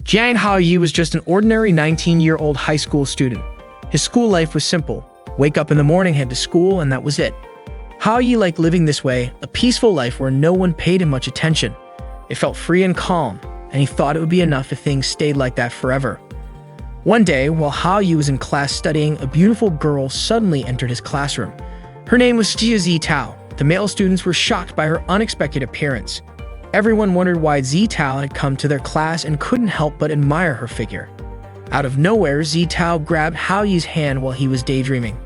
Jiang Haoyi was just an ordinary 19-year-old high school student. His school life was simple. Wake up in the morning, head to school, and that was it. Haoyi liked living this way, a peaceful life where no one paid him much attention. It felt free and calm, and he thought it would be enough if things stayed like that forever. One day, while Haoyi was in class studying, a beautiful girl suddenly entered his classroom. Her name was Zitao. The male students were shocked by her unexpected appearance. Everyone wondered why Zitao had come to their class and couldn't help but admire her figure. Out of nowhere, Zitao grabbed Haoyi's hand while he was daydreaming.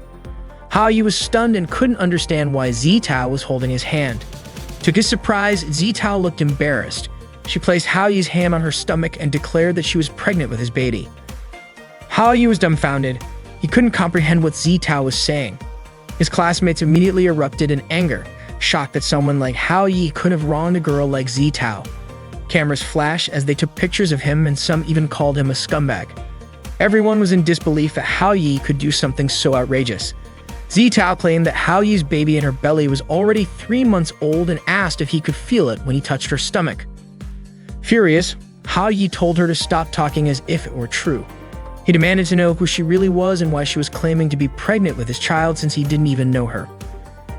Haoyi was stunned and couldn't understand why Zitao was holding his hand. To his surprise, Zitao looked embarrassed. She placed Haoyi's hand on her stomach and declared that she was pregnant with his baby. Haoyi was dumbfounded. He couldn't comprehend what Zitao was saying. His classmates immediately erupted in anger, shocked that someone like Haoyi could have wronged a girl like Zitao. Cameras flashed as they took pictures of him, and some even called him a scumbag. Everyone was in disbelief that Haoyi could do something so outrageous. Zitao claimed that Haoyi's baby in her belly was already 3 months old and asked if he could feel it when he touched her stomach. Furious, Haoyi told her to stop talking as if it were true. He demanded to know who she really was and why she was claiming to be pregnant with his child since he didn't even know her.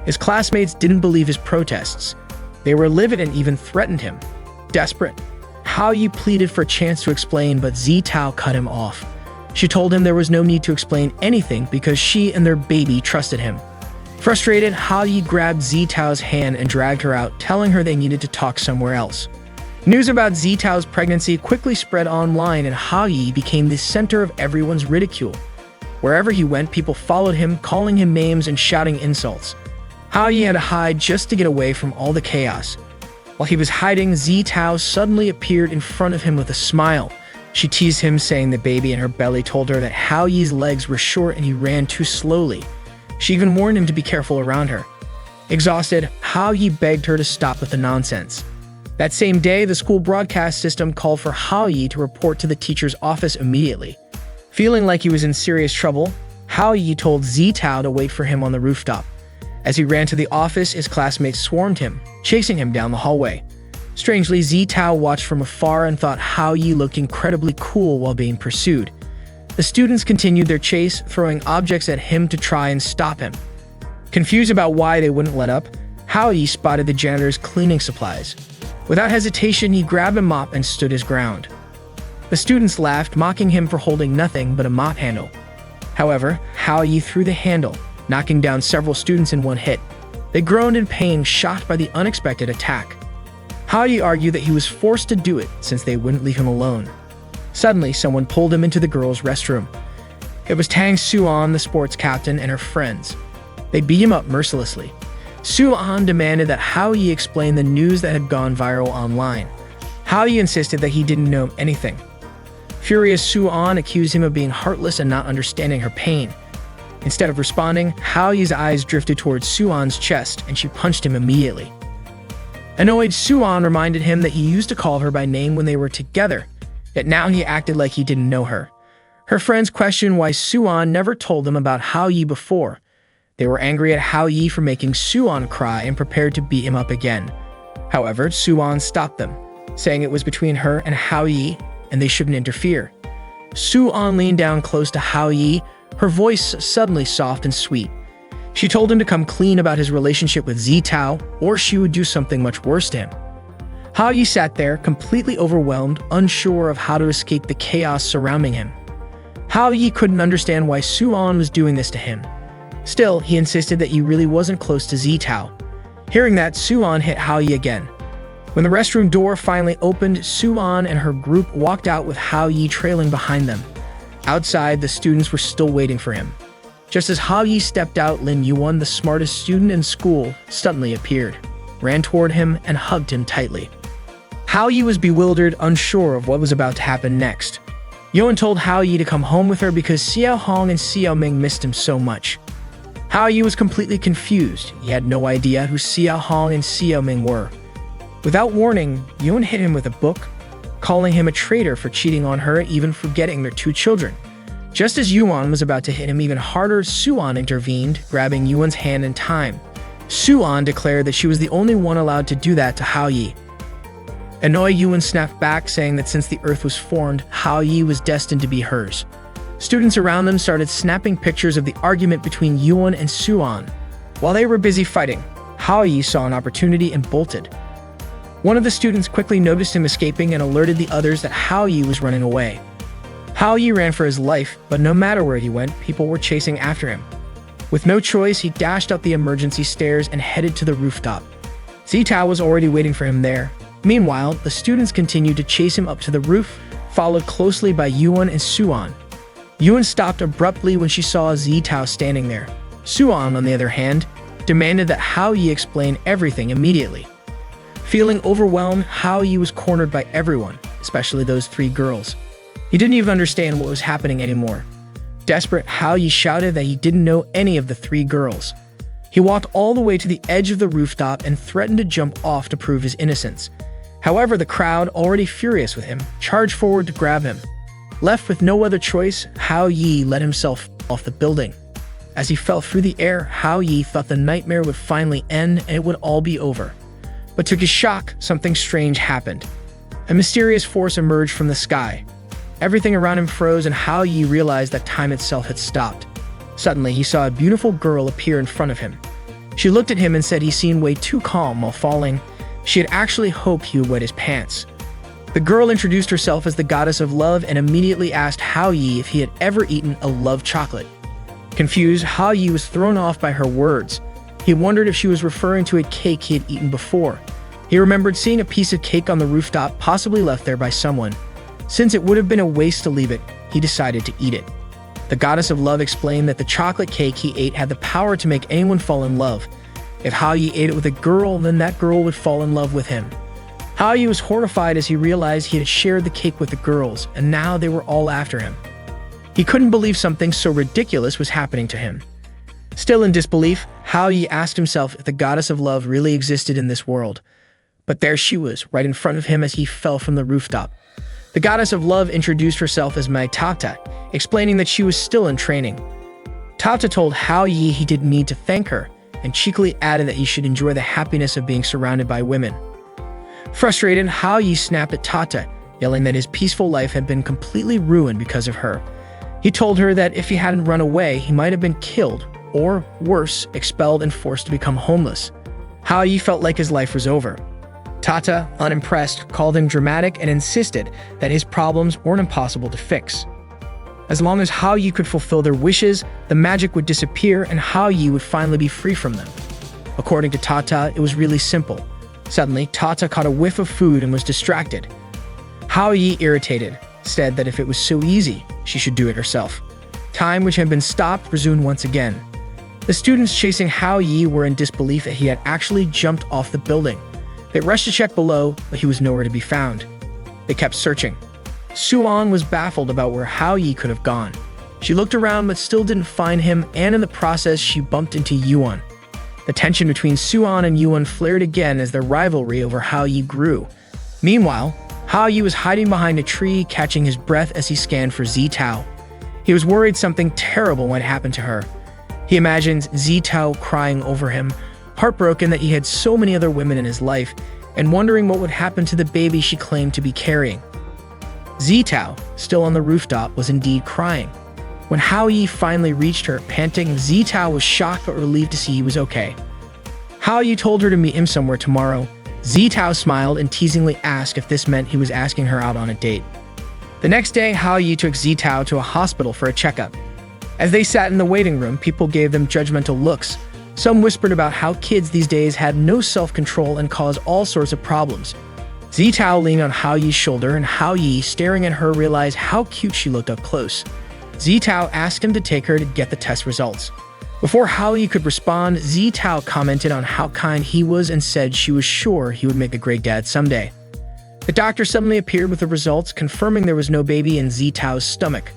His classmates didn't believe his protests. They were livid and even threatened him. Desperate, Haoyi pleaded for a chance to explain, but Zitao cut him off. She told him there was no need to explain anything because she and their baby trusted him. Frustrated, Haoyi grabbed Zitao's hand and dragged her out, telling her they needed to talk somewhere else. News about Zitao's pregnancy quickly spread online, and Haoyi became the center of everyone's ridicule. Wherever he went, people followed him, calling him names and shouting insults. Haoyi had to hide just to get away from all the chaos. While he was hiding, Zitao suddenly appeared in front of him with a smile. She teased him, saying the baby in her belly told her that Haoyi's legs were short and he ran too slowly. She even warned him to be careful around her. Exhausted, Haoyi begged her to stop with the nonsense. That same day, the school broadcast system called for Haoyi to report to the teacher's office immediately. Feeling like he was in serious trouble, Haoyi told Zitao to wait for him on the rooftop. As he ran to the office, his classmates swarmed him, chasing him down the hallway. Strangely, Zitao watched from afar and thought Haoyi looked incredibly cool while being pursued. The students continued their chase, throwing objects at him to try and stop him. Confused about why they wouldn't let up, Haoyi spotted the janitor's cleaning supplies. Without hesitation, he grabbed a mop and stood his ground. The students laughed, mocking him for holding nothing but a mop handle. However, Haoyi threw the handle, knocking down several students in one hit. They groaned in pain, shocked by the unexpected attack. Haoyi argued that he was forced to do it since they wouldn't leave him alone. Suddenly, someone pulled him into the girls' restroom. It was Tang Suan, the sports captain, and her friends. They beat him up mercilessly. Suan demanded that Haoyi explain the news that had gone viral online. Haoyi insisted that he didn't know anything. Furious, Suan accused him of being heartless and not understanding her pain. Instead of responding, Haoyi's eyes drifted towards Suan's chest, and she punched him immediately. Annoyed, Suan reminded him that he used to call her by name when they were together, yet now he acted like he didn't know her. Her friends questioned why Suan never told them about Haoyi before. They were angry at Haoyi for making Suan cry and prepared to beat him up again. However, Suan stopped them, saying it was between her and Haoyi and they shouldn't interfere. Suan leaned down close to Haoyi, her voice suddenly soft and sweet. She told him to come clean about his relationship with Zitao, or she would do something much worse to him. Haoyi sat there, completely overwhelmed, unsure of how to escape the chaos surrounding him. Haoyi couldn't understand why Suan was doing this to him. Still, he insisted that he really wasn't close to Zitao. Hearing that, Suan hit Haoyi again. When the restroom door finally opened, Suan and her group walked out with Haoyi trailing behind them. Outside, the students were still waiting for him. Just as Haoyi stepped out, Lin Yuan, the smartest student in school, suddenly appeared, ran toward him, and hugged him tightly. Haoyi was bewildered, unsure of what was about to happen next. Yuan told Haoyi to come home with her because Xiao Hong and Xiao Ming missed him so much. Haoyi was completely confused. He had no idea who Xiao Hong and Xiao Ming were. Without warning, Yuan hit him with a book, calling him a traitor for cheating on her, even forgetting their 2 children. Just as Yuan was about to hit him even harder, Suan intervened, grabbing Yuan's hand in time. Suan declared that she was the only one allowed to do that to Haoyi. Annoyed, Yuan snapped back, saying that since the earth was formed, Hao Yi was destined to be hers. Students around them started snapping pictures of the argument between Yuan and Suan. While they were busy fighting, Hao Yi saw an opportunity and bolted. One of the students quickly noticed him escaping and alerted the others that Hao Yi was running away. Hao Yi ran for his life, but no matter where he went, people were chasing after him. With no choice, he dashed up the emergency stairs and headed to the rooftop. Zitao was already waiting for him there. Meanwhile, the students continued to chase him up to the roof, followed closely by Yuan and Suan. Yuan stopped abruptly when she saw Zitao standing there. Suan, on the other hand, demanded that Hao Yi explain everything immediately. Feeling overwhelmed, Hao Yi was cornered by everyone, especially those three girls. He didn't even understand what was happening anymore. Desperate, Hao Yi shouted that he didn't know any of the three girls. He walked all the way to the edge of the rooftop and threatened to jump off to prove his innocence. However, the crowd, already furious with him, charged forward to grab him. Left with no other choice, Hao Yi let himself off the building. As he fell through the air, Hao Yi thought the nightmare would finally end and it would all be over. But to his shock, something strange happened. A mysterious force emerged from the sky. Everything around him froze, and Hao Yi realized that time itself had stopped. Suddenly, he saw a beautiful girl appear in front of him. She looked at him and said he seemed way too calm while falling. She had actually hoped he would wet his pants. The girl introduced herself as the goddess of love and immediately asked Hao Yi if he had ever eaten a love chocolate. Confused, Hao Yi was thrown off by her words. He wondered if she was referring to a cake he had eaten before. He remembered seeing a piece of cake on the rooftop, possibly left there by someone. Since it would have been a waste to leave it, he decided to eat it. The goddess of love explained that the chocolate cake he ate had the power to make anyone fall in love. If Hao Yi ate it with a girl, then that girl would fall in love with him. Hao Yi was horrified as he realized he had shared the cake with the girls, and now they were all after him. He couldn't believe something so ridiculous was happening to him. Still in disbelief, Hao Yi asked himself if the goddess of love really existed in this world. But there she was, right in front of him as he fell from the rooftop. The goddess of love introduced herself as Mai Tata, explaining that she was still in training. Tata told Hao Yi he didn't need to thank her, and cheekily added that he should enjoy the happiness of being surrounded by women. Frustrated, Hao Yi snapped at Tata, yelling that his peaceful life had been completely ruined because of her. He told her that if he hadn't run away, he might have been killed, or worse, expelled and forced to become homeless. Hao Yi felt like his life was over. Tata, unimpressed, called him dramatic and insisted that his problems weren't impossible to fix. As long as Hao Yi could fulfill their wishes, the magic would disappear and Hao Yi would finally be free from them. According to Tata, it was really simple. Suddenly, Tata caught a whiff of food and was distracted. Hao Yi, irritated, said that if it was so easy, she should do it herself. Time, which had been stopped, resumed once again. The students chasing Hao Yi were in disbelief that he had actually jumped off the building. They rushed to check below, but he was nowhere to be found. They kept searching. Suan was baffled about where Hao Yi could have gone. She looked around but still didn't find him, and in the process, she bumped into Yuan. The tension between Suan and Yuan flared again as their rivalry over Hao Yi grew. Meanwhile, Hao Yi was hiding behind a tree, catching his breath as he scanned for Zitao. He was worried something terrible might happen to her. He imagined Zitao crying over him, heartbroken that he had so many other women in his life, and wondering what would happen to the baby she claimed to be carrying. Zitao, still on the rooftop, was indeed crying. When Hao Yi finally reached her, panting, Zitao was shocked but relieved to see he was okay. Hao Yi told her to meet him somewhere tomorrow. Zitao smiled and teasingly asked if this meant he was asking her out on a date. The next day, Hao Yi took Zitao to a hospital for a checkup. As they sat in the waiting room, people gave them judgmental looks. Some whispered about how kids these days had no self-control and caused all sorts of problems. Zitao leaned on Hao Yi's shoulder, and Hao Yi, staring at her, realized how cute she looked up close. Zitao asked him to take her to get the test results. Before Hao Yi could respond, Zitao commented on how kind he was and said she was sure he would make a great dad someday. The doctor suddenly appeared with the results, confirming there was no baby in Zitao's stomach.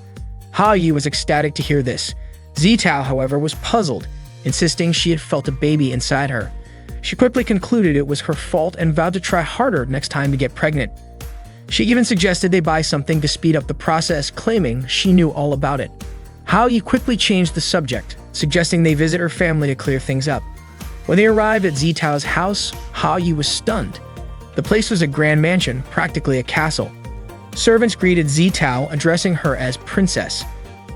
Hao Yi was ecstatic to hear this. Zitao, however, was puzzled, insisting she had felt a baby inside her. She quickly concluded it was her fault and vowed to try harder next time to get pregnant. She even suggested they buy something to speed up the process, claiming she knew all about it. Hao Yi quickly changed the subject, suggesting they visit her family to clear things up. When they arrived at Zitao's house, Hao Yi was stunned. The place was a grand mansion, practically a castle. Servants greeted Zitao, addressing her as princess.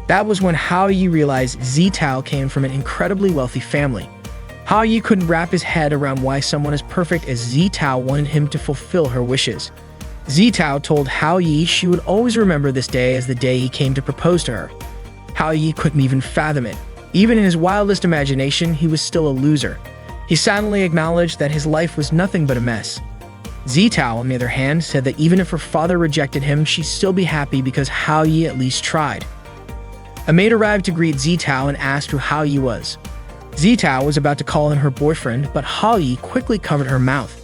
That was when Hao Yi realized Zitao came from an incredibly wealthy family. Hao Yi couldn't wrap his head around why someone as perfect as Zitao wanted him to fulfill her wishes. Zitao told Hao Yi she would always remember this day as the day he came to propose to her. Hao Yi couldn't even fathom it. Even in his wildest imagination, he was still a loser. He silently acknowledged that his life was nothing but a mess. Zitao, on the other hand, said that even if her father rejected him, she'd still be happy because Hao Yi at least tried. A maid arrived to greet Zitao and asked who Hao Yi was. Zitao was about to call him her boyfriend, but Hao Yi quickly covered her mouth.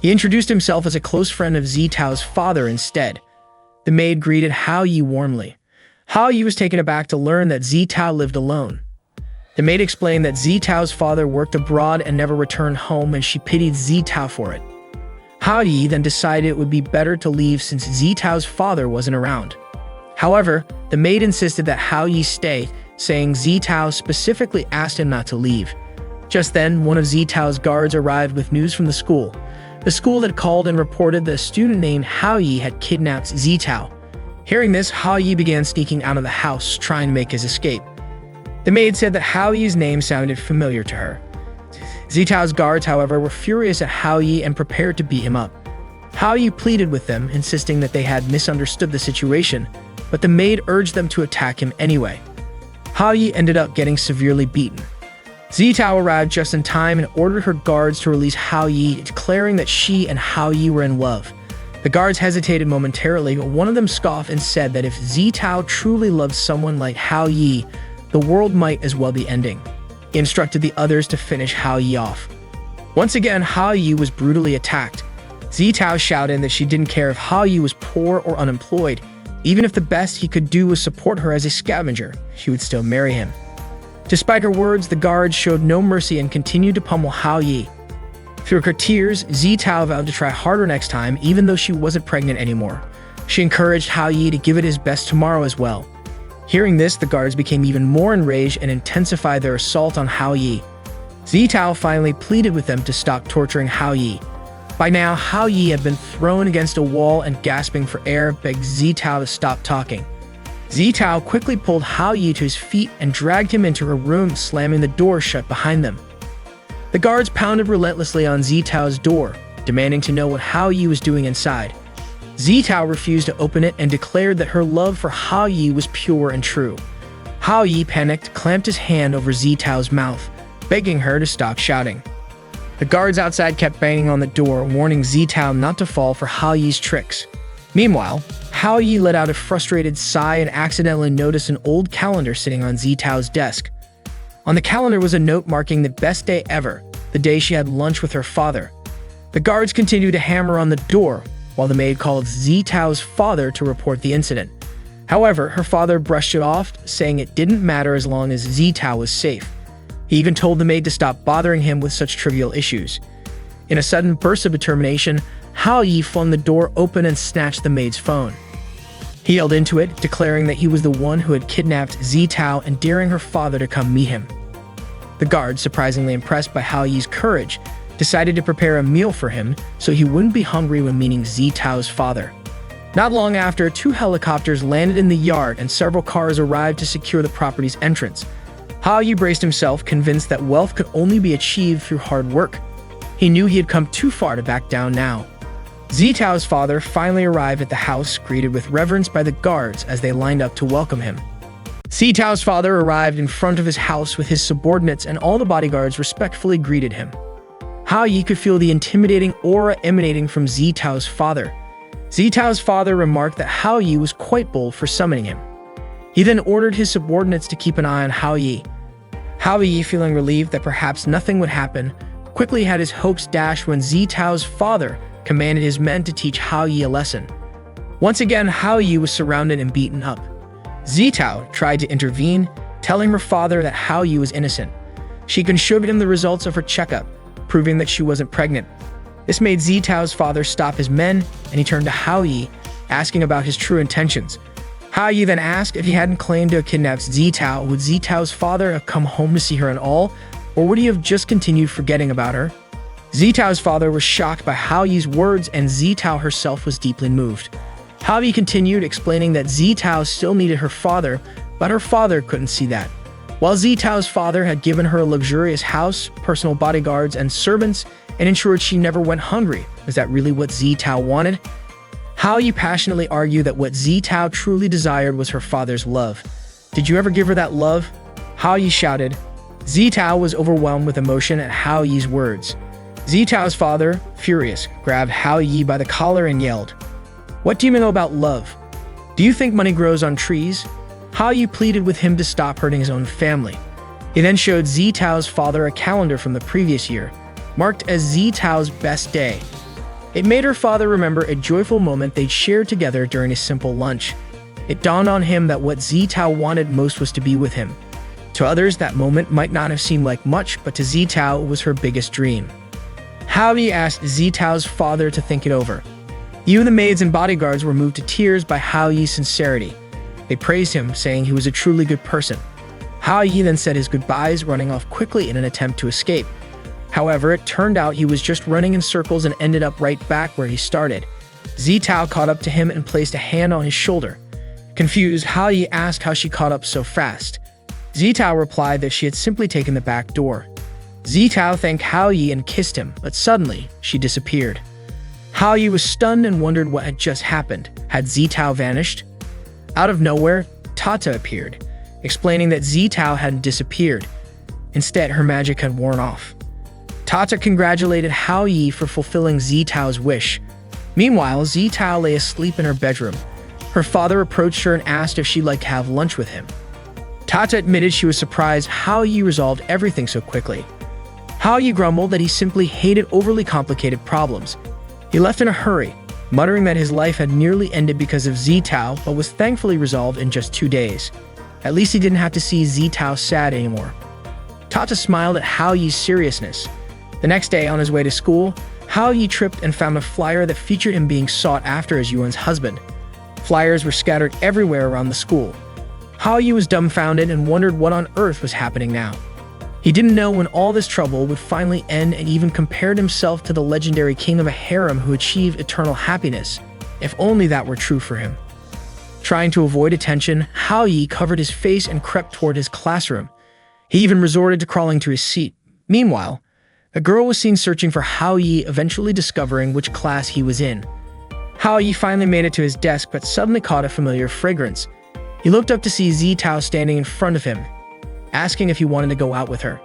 He introduced himself as a close friend of Zitao's father instead. The maid greeted Hao Yi warmly. Hao Yi was taken aback to learn that Zitao lived alone. The maid explained that Zitao's father worked abroad and never returned home, and she pitied Zitao for it. Hao Yi then decided it would be better to leave since Zitao's father wasn't around. However, the maid insisted that Hao Yi stay, saying Zitao specifically asked him not to leave. Just then, one of Zitao's guards arrived with news from the school. The school had called and reported that a student named Hao Yi had kidnapped Zitao. Hearing this, Hao Yi began sneaking out of the house, trying to make his escape. The maid said that Hao Yi's name sounded familiar to her. Zitao's guards, however, were furious at Hao Yi and prepared to beat him up. Hao Yi pleaded with them, insisting that they had misunderstood the situation, but the maid urged them to attack him anyway. Hao Yi ended up getting severely beaten. Zitao arrived just in time and ordered her guards to release Hao Yi, declaring that she and Hao Yi were in love. The guards hesitated momentarily, but one of them scoffed and said that if Zitao truly loved someone like Hao Yi, the world might as well be ending. He instructed the others to finish Hao Yi off. Once again, Hao Yi was brutally attacked. Zitao shouted that she didn't care if Hao Yi was poor or unemployed. Even if the best he could do was support her as a scavenger, she would still marry him. Despite her words, the guards showed no mercy and continued to pummel Hao Yi. Through her tears, Zitao vowed to try harder next time, even though she wasn't pregnant anymore. She encouraged Hao Yi to give it his best tomorrow as well. Hearing this, the guards became even more enraged and intensified their assault on Hao Yi. Zitao finally pleaded with them to stop torturing Hao Yi. By now, Hao Yi had been thrown against a wall and gasping for air, begged Zitao to stop talking. Zitao quickly pulled Hao Yi to his feet and dragged him into her room, slamming the door shut behind them. The guards pounded relentlessly on Zitao's door, demanding to know what Hao Yi was doing inside. Zitao refused to open it and declared that her love for Hao Yi was pure and true. Hao Yi panicked, clamped his hand over Zitao's mouth, begging her to stop shouting. The guards outside kept banging on the door, warning Zitao not to fall for Hao Yi's tricks. Meanwhile, Hao Yi let out a frustrated sigh and accidentally noticed an old calendar sitting on Zitao's desk. On the calendar was a note marking the best day ever, the day she had lunch with her father. The guards continued to hammer on the door, while the maid called Zitao's father to report the incident. However, her father brushed it off, saying it didn't matter as long as Zitao was safe. He even told the maid to stop bothering him with such trivial issues. In a sudden burst of determination, Hao Yi flung the door open and snatched the maid's phone. He yelled into it, declaring that he was the one who had kidnapped Zitao and daring her father to come meet him. The guards, surprisingly impressed by Hao Yi's courage, decided to prepare a meal for him so he wouldn't be hungry when meeting Zitao's father. Not long after, 2 helicopters landed in the yard and several cars arrived to secure the property's entrance. Hao Yi braced himself, convinced that wealth could only be achieved through hard work. He knew he had come too far to back down now. Zitao's father finally arrived at the house, greeted with reverence by the guards as they lined up to welcome him. Zitao's father arrived in front of his house with his subordinates, and all the bodyguards respectfully greeted him. Hao Yi could feel the intimidating aura emanating from Zitao's father. Zitao's father remarked that Hao Yi was quite bold for summoning him. He then ordered his subordinates to keep an eye on Hao Yi. Hao Yi, feeling relieved that perhaps nothing would happen, quickly had his hopes dashed when Zitao's father commanded his men to teach Hao Yi a lesson. Once again, Hao Yi was surrounded and beaten up. Zitao tried to intervene, telling her father that Hao Yi was innocent. She showed him the results of her checkup, proving that she wasn't pregnant. This made Zitao's father stop his men, and he turned to Hao Yi, asking about his true intentions. Hao Yi then asked if he hadn't claimed to have kidnapped Zitao, would Zitao's father have come home to see her at all, or would he have just continued forgetting about her? Zitao's father was shocked by Hao Yi's words, and Zitao herself was deeply moved. Hao Yi continued, explaining that Zitao still needed her father, but her father couldn't see that. While Zitao's father had given her a luxurious house, personal bodyguards, and servants, and ensured she never went hungry, was that really what Zitao wanted? Hao Yi passionately argued that what Zitao truly desired was her father's love. Did you ever give her that love? Hao Yi shouted. Zitao was overwhelmed with emotion at Hao Yi's words. Zitao's father, furious, grabbed Hao Yi by the collar and yelled, "What do you know about love? Do you think money grows on trees?" Hao Yi pleaded with him to stop hurting his own family. He then showed Zitao's father a calendar from the previous year, marked as Zitao's best day. It made her father remember a joyful moment they'd shared together during a simple lunch. It dawned on him that what Zitao wanted most was to be with him. To others, that moment might not have seemed like much, but to Zitao, it was her biggest dream. Hao Yi asked Zitao's father to think it over. Even the maids and bodyguards were moved to tears by Hao Yi's sincerity. They praised him, saying he was a truly good person. Hao Yi then said his goodbyes, running off quickly in an attempt to escape. However, it turned out he was just running in circles and ended up right back where he started. Zitao caught up to him and placed a hand on his shoulder. Confused, Hao Yi asked how she caught up so fast. Zitao replied that she had simply taken the back door. Zitao thanked Hao Yi and kissed him, but suddenly, she disappeared. Hao Yi was stunned and wondered what had just happened. Had Zitao vanished? Out of nowhere, Tata appeared, explaining that Zitao hadn't disappeared. Instead, her magic had worn off. Tata congratulated Hao Yi for fulfilling Zitao's wish. Meanwhile, Zitao lay asleep in her bedroom. Her father approached her and asked if she'd like to have lunch with him. Tata admitted she was surprised Hao Yi resolved everything so quickly. Hao Yi grumbled that he simply hated overly complicated problems. He left in a hurry, muttering that his life had nearly ended because of Zitao, but was thankfully resolved in just 2 days. At least he didn't have to see Zitao sad anymore. Tata smiled at Hao Yi's seriousness. The next day, on his way to school, Hao Yi tripped and found a flyer that featured him being sought after as Yuan's husband. Flyers were scattered everywhere around the school. Hao Yi was dumbfounded and wondered what on earth was happening now. He didn't know when all this trouble would finally end, and even compared himself to the legendary king of a harem who achieved eternal happiness, if only that were true for him. Trying to avoid attention, Hao Yi covered his face and crept toward his classroom. He even resorted to crawling to his seat. Meanwhile, a girl was seen searching for Hao Yi, eventually discovering which class he was in. Hao Yi finally made it to his desk, but suddenly caught a familiar fragrance. He looked up to see Zitao standing in front of him, asking if he wanted to go out with her.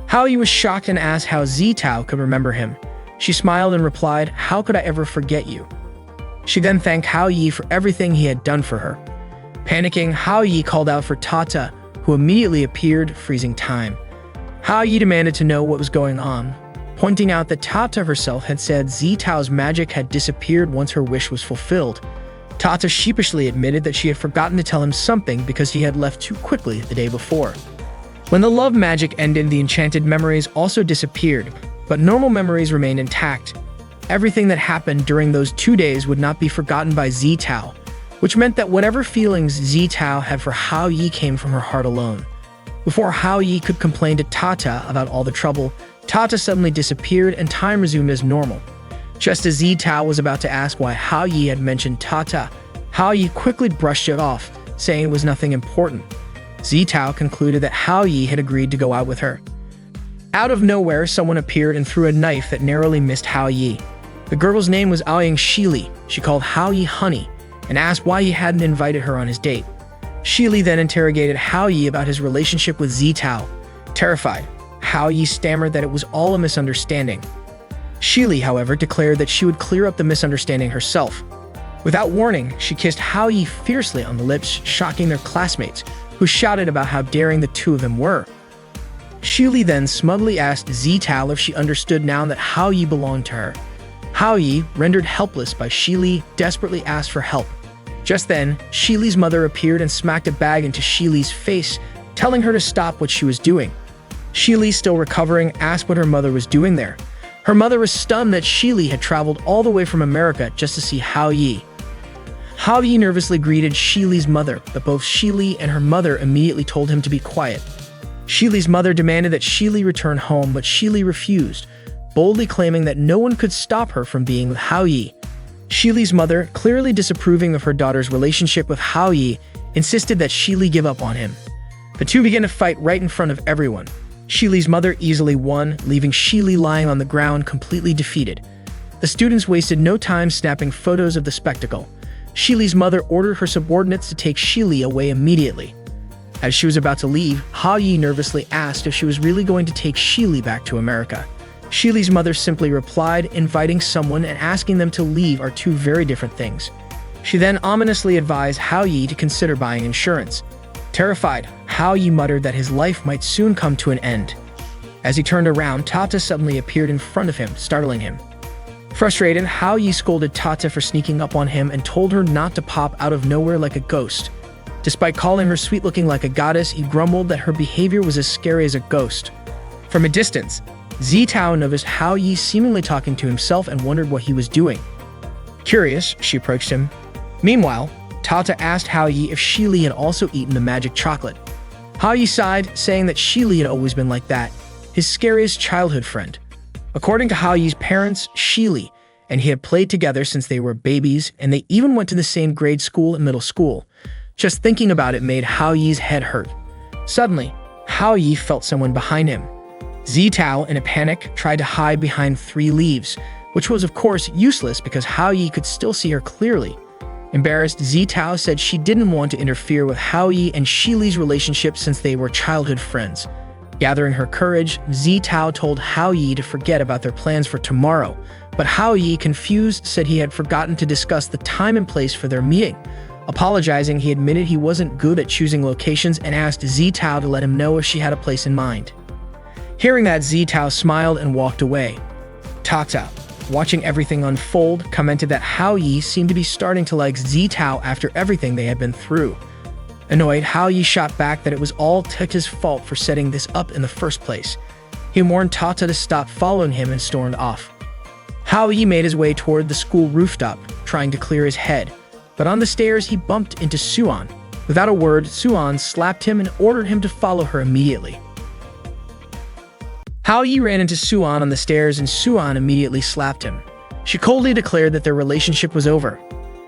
Hao Yi was shocked and asked how Zitao could remember him. She smiled and replied, "How could I ever forget you?" She then thanked Hao Yi for everything he had done for her. Panicking, Hao Yi called out for Tata, who immediately appeared, freezing time. Hao Yi demanded to know what was going on, pointing out that Tata herself had said Zitao's magic had disappeared once her wish was fulfilled. Tata sheepishly admitted that she had forgotten to tell him something because he had left too quickly the day before. When the love magic ended, the enchanted memories also disappeared, but normal memories remained intact. Everything that happened during those 2 days would not be forgotten by Zitao, which meant that whatever feelings Zitao had for Hao Yi came from her heart alone. Before Hao Yi could complain to Tata about all the trouble, Tata suddenly disappeared and time resumed as normal. Just as Zitao was about to ask why Hao Yi had mentioned Tata, Hao Yi quickly brushed it off, saying it was nothing important. Zitao concluded that Hao Yi had agreed to go out with her. Out of nowhere, someone appeared and threw a knife that narrowly missed Hao Yi. The girl's name was Aishen Shili. She called Hao Yi honey and asked why he hadn't invited her on his date. Shili then interrogated Hao Yi about his relationship with Zitao. Terrified, Hao Yi stammered that it was all a misunderstanding. Shili, however, declared that she would clear up the misunderstanding herself. Without warning, she kissed Hao Yi fiercely on the lips, shocking their classmates, who shouted about how daring the two of them were. Shili then smugly asked Zitao if she understood now that Hao Yi belonged to her. Hao Yi, rendered helpless by Shili, desperately asked for help. Just then, Shili's mother appeared and smacked a bag into Shili's face, telling her to stop what she was doing. Shili, still recovering, asked what her mother was doing there. Her mother was stunned that Shili had traveled all the way from America just to see Hao Yi. Hao Yi nervously greeted Shili's mother, but both Shili and her mother immediately told him to be quiet. Shili's mother demanded that Shili return home, but Shili refused, boldly claiming that no one could stop her from being with Hao Yi. Shili's mother, clearly disapproving of her daughter's relationship with Hao Yi, insisted that Shili give up on him. The two began to fight right in front of everyone. Shili's mother easily won, leaving Shili lying on the ground completely defeated. The students wasted no time snapping photos of the spectacle. Shili's mother ordered her subordinates to take Shili away immediately. As she was about to leave, Hao Yi nervously asked if she was really going to take Shili back to America. Shili's mother simply replied, inviting someone and asking them to leave are two very different things. She then ominously advised Hao Yi to consider buying insurance. Terrified, Hao Yi muttered that his life might soon come to an end. As he turned around, Tata suddenly appeared in front of him, startling him. Frustrated, Hao Yi scolded Tata for sneaking up on him and told her not to pop out of nowhere like a ghost. Despite calling her sweet-looking like a goddess, he grumbled that her behavior was as scary as a ghost. From a distance, Zitao noticed Hao Yi seemingly talking to himself and wondered what he was doing. Curious, she approached him. Meanwhile, Tata asked Hao Yi if Shili had also eaten the magic chocolate. Hao Yi sighed, saying that Shili had always been like that, his scariest childhood friend. According to Hao Yi's parents, Shili and he had played together since they were babies, and they even went to the same grade school and middle school. Just thinking about it made Hao Yi's head hurt. Suddenly, Hao Yi felt someone behind him. Zitao, in a panic, tried to hide behind 3 leaves, which was of course useless because Hao Yi could still see her clearly. Embarrassed, Zitao said she didn't want to interfere with Hao Yi and Shili's relationship since they were childhood friends. Gathering her courage, Zitao told Hao Yi to forget about their plans for tomorrow, but Hao Yi, confused, said he had forgotten to discuss the time and place for their meeting. Apologizing, he admitted he wasn't good at choosing locations and asked Zitao to let him know if she had a place in mind. Hearing that, Zitao smiled and walked away. Tata, watching everything unfold, commented that Hao Yi seemed to be starting to like Zitao after everything they had been through. Annoyed, Hao Yi shot back that it was all Tata's fault for setting this up in the first place. He warned Tata to stop following him and stormed off. Hao Yi made his way toward the school rooftop, trying to clear his head. But on the stairs, he bumped into Suan. Without a word, Suan slapped him and ordered him to follow her immediately. Hao Yi ran into Suan on the stairs and Suan immediately slapped him. She coldly declared that their relationship was over.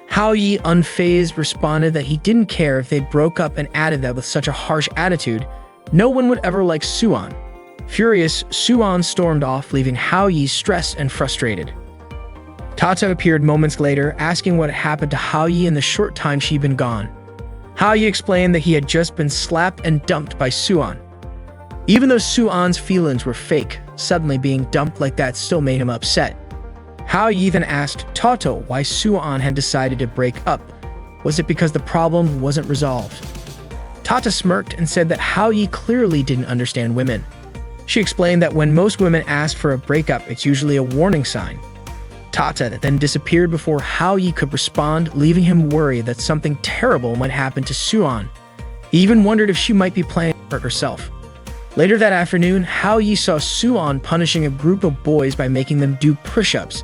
Hao Yi, unfazed, responded that he didn't care if they'd broke up and added that with such a harsh attitude, no one would ever like Suan. Furious, Suan stormed off, leaving Hao Yi stressed and frustrated. Tata appeared moments later, asking what had happened to Hao Yi in the short time she'd been gone. Hao Yi explained that he had just been slapped and dumped by Suan. Even though Suan's feelings were fake, suddenly being dumped like that still made him upset. Hao Yi then asked Tata why Suan had decided to break up. Was it because the problem wasn't resolved? Tata smirked and said that Hao Yi clearly didn't understand women. She explained that when most women ask for a breakup, it's usually a warning sign. Tata then disappeared before Hao Yi could respond, leaving him worried that something terrible might happen to Suan. He even wondered if she might be planning to hurt herself. Later that afternoon, Hao Yi saw Suan punishing a group of boys by making them do push-ups.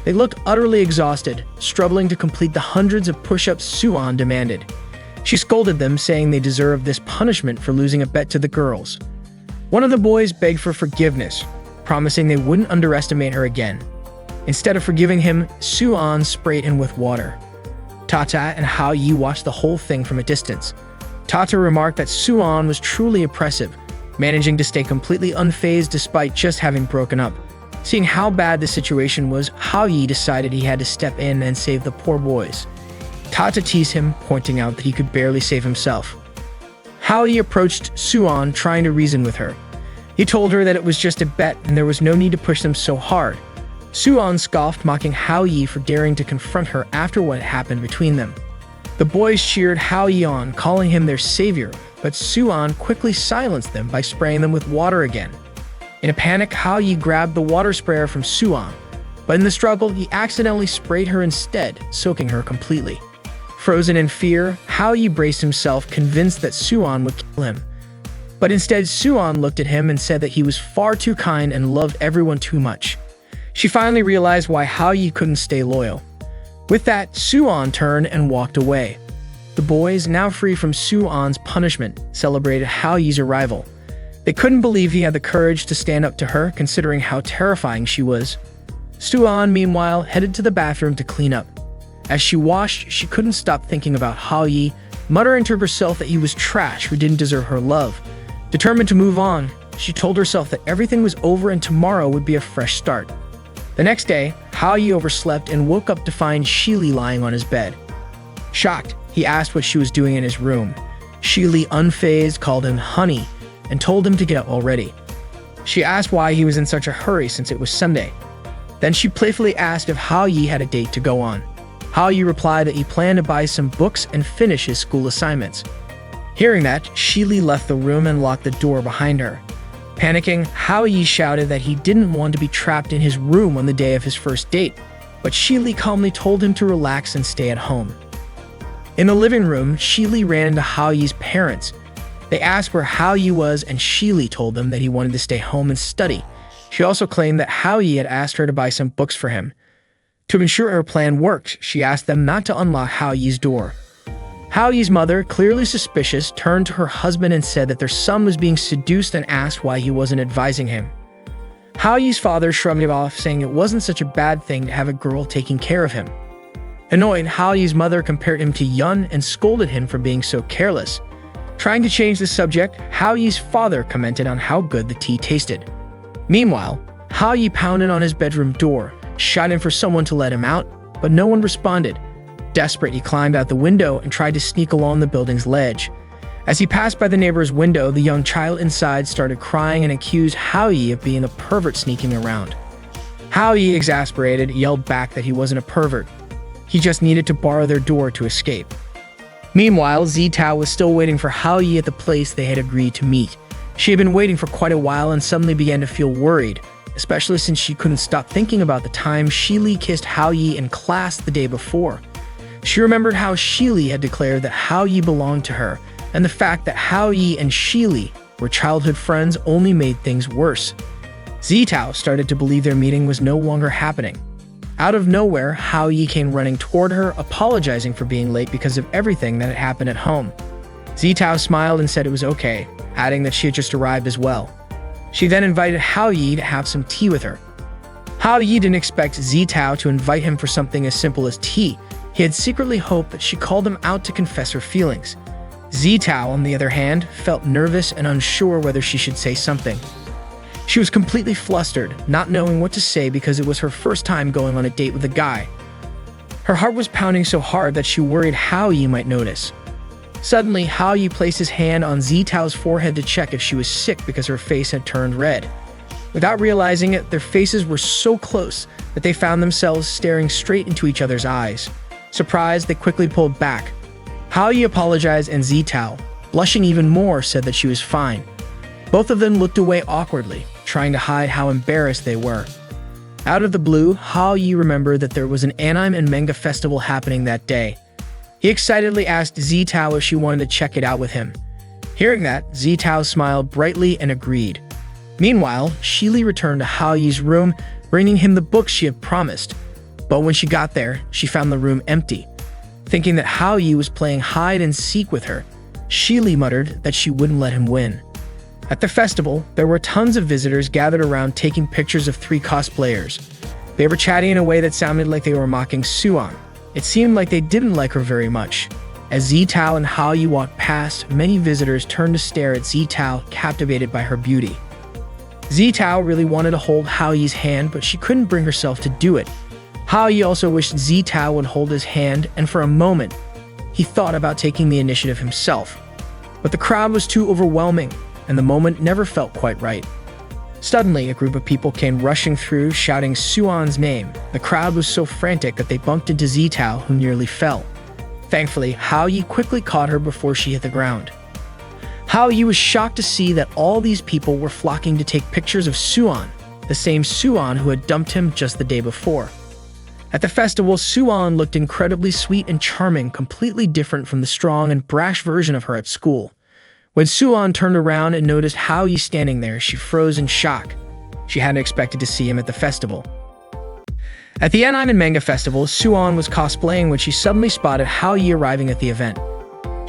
They looked utterly exhausted, struggling to complete the hundreds of push-ups Suan demanded. She scolded them, saying they deserved this punishment for losing a bet to the girls. One of the boys begged for forgiveness, promising they wouldn't underestimate her again. Instead of forgiving him, Suan sprayed him with water. Tata and Hao Yi watched the whole thing from a distance. Tata remarked that Suan was truly oppressive, managing to stay completely unfazed despite just having broken up. Seeing how bad the situation was, Hao Yi decided he had to step in and save the poor boys. Tata teased him, pointing out that he could barely save himself. Hao Yi approached Suan, trying to reason with her. He told her that it was just a bet and there was no need to push them so hard. Suan scoffed, mocking Hao Yi for daring to confront her after what had happened between them. The boys cheered Hao Yi on, calling him their savior, but Suan quickly silenced them by spraying them with water again. In a panic, Hao Yi grabbed the water sprayer from Suan, but in the struggle, he accidentally sprayed her instead, soaking her completely. Frozen in fear, Hao Yi braced himself, convinced that Suan would kill him. But instead, Suan looked at him and said that he was far too kind and loved everyone too much. She finally realized why Hao Yi couldn't stay loyal. With that, Suan turned and walked away. The boys, now free from Suan's punishment, celebrated Hao Yi's arrival. They couldn't believe he had the courage to stand up to her, considering how terrifying she was. Suan, meanwhile, headed to the bathroom to clean up. As she washed, she couldn't stop thinking about Hao-yi, muttering to herself that he was trash who didn't deserve her love. Determined to move on, she told herself that everything was over and tomorrow would be a fresh start. The next day, Hao-yi overslept and woke up to find Shili lying on his bed. Shocked, he asked what she was doing in his room. Shili, unfazed, called him honey and told him to get up already. She asked why he was in such a hurry since it was Sunday. Then she playfully asked if Hao-yi had a date to go on. Hao-yi replied that he planned to buy some books and finish his school assignments. Hearing that, Shili left the room and locked the door behind her. Panicking, Hao-yi shouted that he didn't want to be trapped in his room on the day of his first date, but Shili calmly told him to relax and stay at home. In the living room, Shili ran into Hao-yi's parents. They asked where Hao-yi was, and Shili told them that he wanted to stay home and study. She also claimed that Hao-yi had asked her to buy some books for him. To ensure her plan worked, she asked them not to unlock Hao-yi's door. Hao-yi's mother, clearly suspicious, turned to her husband and said that their son was being seduced and asked why he wasn't advising him. Hao-yi's father shrugged it off, saying it wasn't such a bad thing to have a girl taking care of him. Annoyed, Hao-yi's mother compared him to Yun and scolded him for being so careless. Trying to change the subject, Hao-yi's father commented on how good the tea tasted. Meanwhile, Hao-yi pounded on his bedroom door, shouting for someone to let him out, but no one responded. Desperate, he climbed out the window and tried to sneak along the building's ledge. As he passed by the neighbor's window, the young child inside started crying and accused Hao-yi of being a pervert sneaking around. Hao-yi, exasperated, yelled back that he wasn't a pervert. He just needed to borrow their door to escape. Meanwhile, Zitao was still waiting for Hao-yi at the place they had agreed to meet. She had been waiting for quite a while and suddenly began to feel worried, especially since she couldn't stop thinking about the time Shili kissed Hao-yi in class the day before. She remembered how Shili had declared that Hao-yi belonged to her, and the fact that Hao-yi and Shili were childhood friends only made things worse. Zitao started to believe their meeting was no longer happening. Out of nowhere, Hao-yi came running toward her, apologizing for being late because of everything that had happened at home. Zitao smiled and said it was okay, adding that she had just arrived as well. She then invited Hao-yi to have some tea with her. Hao-yi didn't expect Zitao to invite him for something as simple as tea. He had secretly hoped that she called him out to confess her feelings. Zitao, on the other hand, felt nervous and unsure whether she should say something. She was completely flustered, not knowing what to say because it was her first time going on a date with a guy. Her heart was pounding so hard that she worried Hao-yi might notice. Suddenly, Hao-yi placed his hand on Zitao's forehead to check if she was sick because her face had turned red. Without realizing it, their faces were so close that they found themselves staring straight into each other's eyes. Surprised, they quickly pulled back. Hao-yi apologized and Zitao, blushing even more, said that she was fine. Both of them looked away awkwardly, trying to hide how embarrassed they were. Out of the blue, Hao-yi remembered that there was an anime and manga festival happening that day. He excitedly asked Zitao if she wanted to check it out with him. Hearing that, Zitao smiled brightly and agreed. Meanwhile, Shili returned to Hao-yi's room, bringing him the books she had promised. But when she got there, she found the room empty. Thinking that Hao-yi was playing hide and seek with her, Shili muttered that she wouldn't let him win. At the festival, there were tons of visitors gathered around taking pictures of 3 cosplayers. They were chatting in a way that sounded like they were mocking Suan. It seemed like they didn't like her very much. As Zitao and Hao-yi walked past, many visitors turned to stare at Zitao, captivated by her beauty. Zitao really wanted to hold Hao-yi's hand, but she couldn't bring herself to do it. Hao-yi also wished Zitao would hold his hand, and for a moment, he thought about taking the initiative himself. But the crowd was too overwhelming, and the moment never felt quite right. Suddenly, a group of people came rushing through, shouting Suan's name. The crowd was so frantic that they bumped into Zitao, who nearly fell. Thankfully, Hao-yi quickly caught her before she hit the ground. Hao-yi was shocked to see that all these people were flocking to take pictures of Suan, the same Suan who had dumped him just the day before. At the festival, Suan looked incredibly sweet and charming, completely different from the strong and brash version of her at school. When Suan turned around and noticed Hao-yi standing there, she froze in shock. She hadn't expected to see him at the festival. At the anime and manga festival, Suan was cosplaying when she suddenly spotted Hao-yi arriving at the event.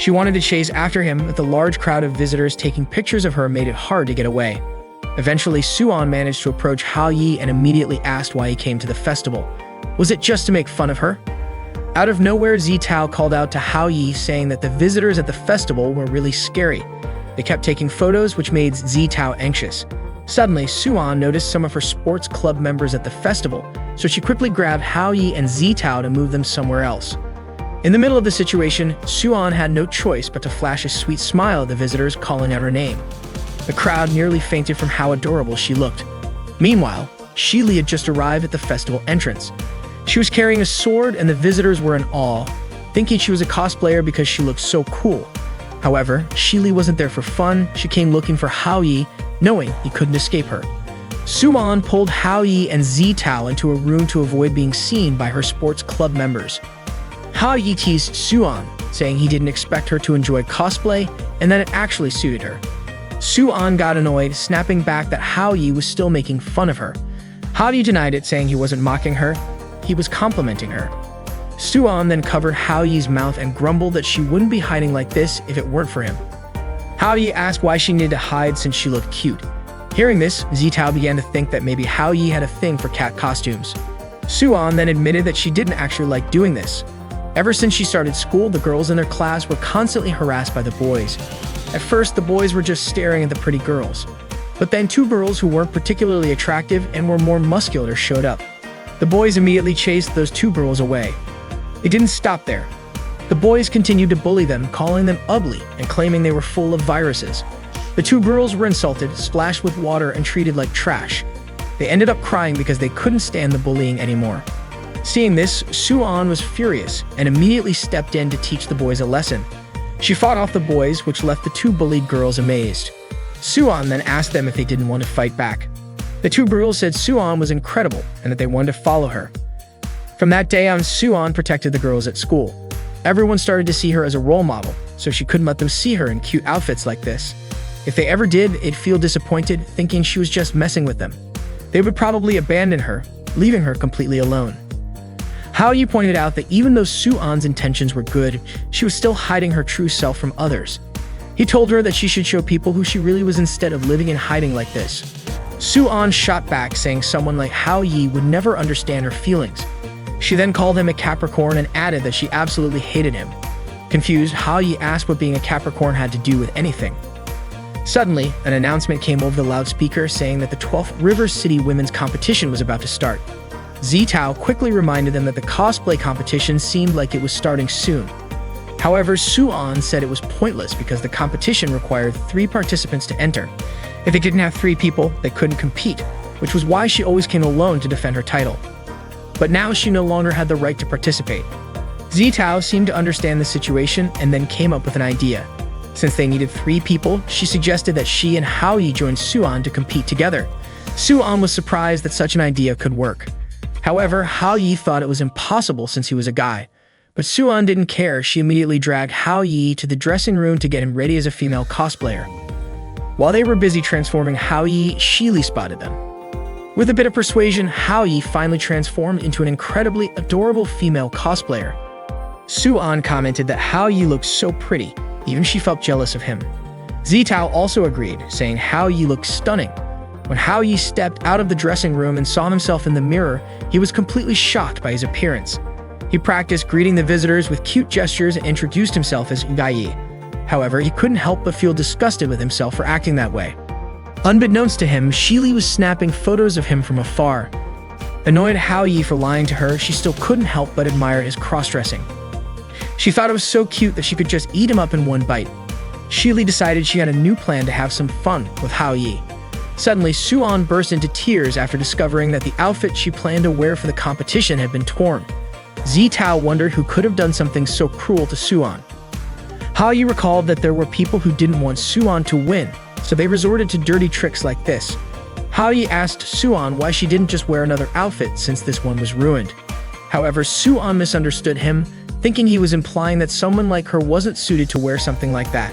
She wanted to chase after him, but the large crowd of visitors taking pictures of her made it hard to get away. Eventually, Suan managed to approach Hao Yi and immediately asked why he came to the festival. Was it just to make fun of her? Out of nowhere, Zitao called out to Hao Yi, saying that the visitors at the festival were really scary. They kept taking photos, which made Zitao anxious. Suddenly, Suan noticed some of her sports club members at the festival, so she quickly grabbed Hao Yi and Zitao to move them somewhere else. In the middle of the situation, Suan had no choice but to flash a sweet smile at the visitors, calling out her name. The crowd nearly fainted from how adorable she looked. Meanwhile, Shili had just arrived at the festival entrance. She was carrying a sword, and the visitors were in awe, thinking she was a cosplayer because she looked so cool. However, Shili wasn't there for fun. She came looking for Hao Yi, knowing he couldn't escape her. Suan pulled Hao Yi and Zitao into a room to avoid being seen by her sports club members. Hao Yi teased Suan, saying he didn't expect her to enjoy cosplay and that it actually suited her. Suan got annoyed, snapping back that Hao Yi was still making fun of her. Hao Yi denied it, saying he wasn't mocking her, he was complimenting her. Suan then covered Hao Yi's mouth and grumbled that she wouldn't be hiding like this if it weren't for him. Hao Yi asked why she needed to hide since she looked cute. Hearing this, Zitao began to think that maybe Hao Yi had a thing for cat costumes. Suan then admitted that she didn't actually like doing this. Ever since she started school, the girls in their class were constantly harassed by the boys. At first, the boys were just staring at the pretty girls. But then two girls who weren't particularly attractive and were more muscular showed up. The boys immediately chased those two girls away. It didn't stop there. The boys continued to bully them, calling them ugly and claiming they were full of viruses. The two girls were insulted, splashed with water, and treated like trash. They ended up crying because they couldn't stand the bullying anymore. Seeing this, Suan was furious and immediately stepped in to teach the boys a lesson. She fought off the boys, which left the two bullied girls amazed. Suan then asked them if they didn't want to fight back. The two girls said Suan was incredible and that they wanted to follow her. From that day on, Suan protected the girls at school. Everyone started to see her as a role model, so she couldn't let them see her in cute outfits like this. If they ever did, they'd feel disappointed, thinking she was just messing with them. They would probably abandon her, leaving her completely alone. Hao Yi pointed out that even though Suan's intentions were good, she was still hiding her true self from others. He told her that she should show people who she really was instead of living in hiding like this. Suan shot back, saying someone like Hao Yi would never understand her feelings. She then called him a Capricorn and added that she absolutely hated him. Confused, Hao Yi asked what being a Capricorn had to do with anything. Suddenly, an announcement came over the loudspeaker saying that the 12th River City Women's Competition was about to start. Zitao quickly reminded them that the cosplay competition seemed like it was starting soon. However, Suan said it was pointless because the competition required 3 participants to enter. If they didn't have 3 people, they couldn't compete, which was why she always came alone to defend her title. But now she no longer had the right to participate. Zitao seemed to understand the situation and then came up with an idea. Since they needed 3 people, she suggested that she and Hao Yi join Suan to compete together. Suan was surprised that such an idea could work. However, Hao Yi thought it was impossible since he was a guy. But Suan didn't care. She immediately dragged Hao Yi to the dressing room to get him ready as a female cosplayer. While they were busy transforming Hao Yi, Shili spotted them. With a bit of persuasion, Hao Yi finally transformed into an incredibly adorable female cosplayer. Suan commented that Hao Yi looked so pretty, even she felt jealous of him. Zitao also agreed, saying Hao Yi looked stunning. When Hao Yi stepped out of the dressing room and saw himself in the mirror, he was completely shocked by his appearance. He practiced greeting the visitors with cute gestures and introduced himself as Yi. However, he couldn't help but feel disgusted with himself for acting that way. Unbeknownst to him, Shili was snapping photos of him from afar. Annoyed at Hao Yi for lying to her, she still couldn't help but admire his cross-dressing. She thought it was so cute that she could just eat him up in one bite. Shili decided she had a new plan to have some fun with Hao Yi. Suddenly, Suan burst into tears after discovering that the outfit she planned to wear for the competition had been torn. Zitao wondered who could have done something so cruel to Suan. Hao Yi recalled that there were people who didn't want Suan to win, so they resorted to dirty tricks like this. Hao Yi asked Suan why she didn't just wear another outfit since this one was ruined. However, Suan misunderstood him, thinking he was implying that someone like her wasn't suited to wear something like that.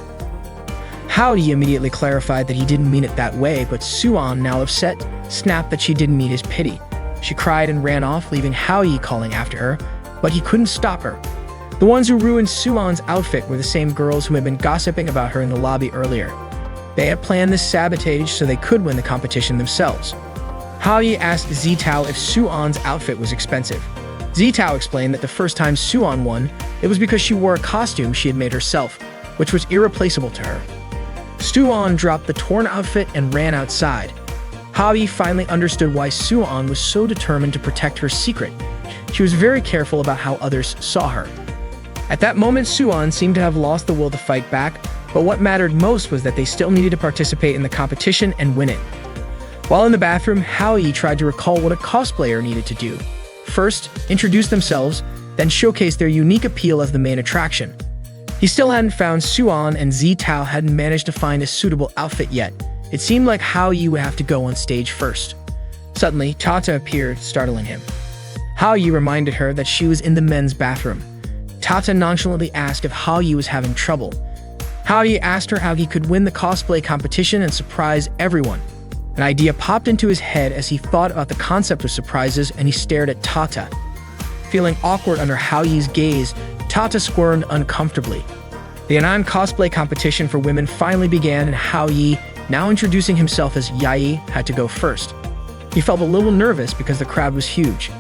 Hao Yi immediately clarified that he didn't mean it that way, but Suan, now upset, snapped that she didn't need his pity. She cried and ran off, leaving Hao Yi calling after her, but he couldn't stop her. The ones who ruined Suan's outfit were the same girls who had been gossiping about her in the lobby earlier. They had planned this sabotage so they could win the competition themselves. Hao Yi asked Zitao if Suan's outfit was expensive. Zitao explained that the first time Suan won, it was because she wore a costume she had made herself, which was irreplaceable to her. Suan dropped the torn outfit and ran outside. Hao Yi finally understood why Suan was so determined to protect her secret. She was very careful about how others saw her. At that moment, Suan seemed to have lost the will to fight back, but what mattered most was that they still needed to participate in the competition and win it. While in the bathroom, Hao Yi tried to recall what a cosplayer needed to do. First, introduce themselves, then showcase their unique appeal as the main attraction. He still hadn't found Suan, and Zitao hadn't managed to find a suitable outfit yet. It seemed like Hao Yi would have to go on stage first. Suddenly, Tata appeared, startling him. Hao Yi reminded her that she was in the men's bathroom. Tata nonchalantly asked if Hao Yi was having trouble. Hao Yi asked her how he could win the cosplay competition and surprise everyone. An idea popped into his head as he thought about the concept of surprises, and he stared at Tata. Feeling awkward under Hao Yi's gaze, Tata squirmed uncomfortably. The Anan cosplay competition for women finally began, and Hao Yi, now introducing himself as Yai, had to go first. He felt a little nervous because the crowd was huge.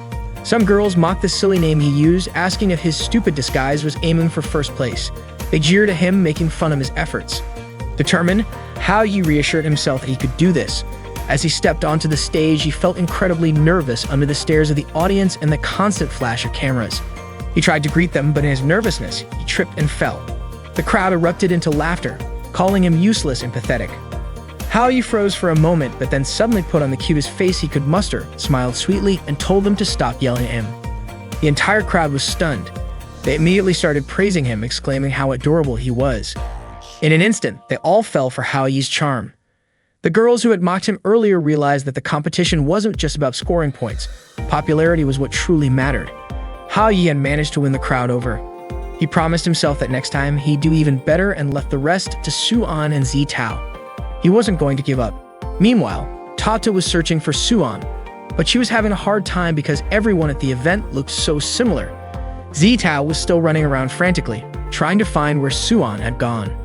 Some girls mocked the silly name he used, asking if his stupid disguise was aiming for first place. They jeered at him, making fun of his efforts. Determined, Hao Yi reassured himself that he could do this. As he stepped onto the stage, he felt incredibly nervous under the stares of the audience and the constant flash of cameras. He tried to greet them, but in his nervousness, he tripped and fell. The crowd erupted into laughter, calling him useless and pathetic. Hao Yi froze for a moment, but then suddenly put on the cutest face he could muster, smiled sweetly, and told them to stop yelling at him. The entire crowd was stunned. They immediately started praising him, exclaiming how adorable he was. In an instant, they all fell for Hao Yi's charm. The girls who had mocked him earlier realized that the competition wasn't just about scoring points. Popularity was what truly mattered. Hao Yi had managed to win the crowd over. He promised himself that next time he'd do even better and left the rest to Suan and Zitao. He wasn't going to give up. Meanwhile, Tata was searching for Suan, but she was having a hard time because everyone at the event looked so similar. Zitao was still running around frantically, trying to find where Suan had gone.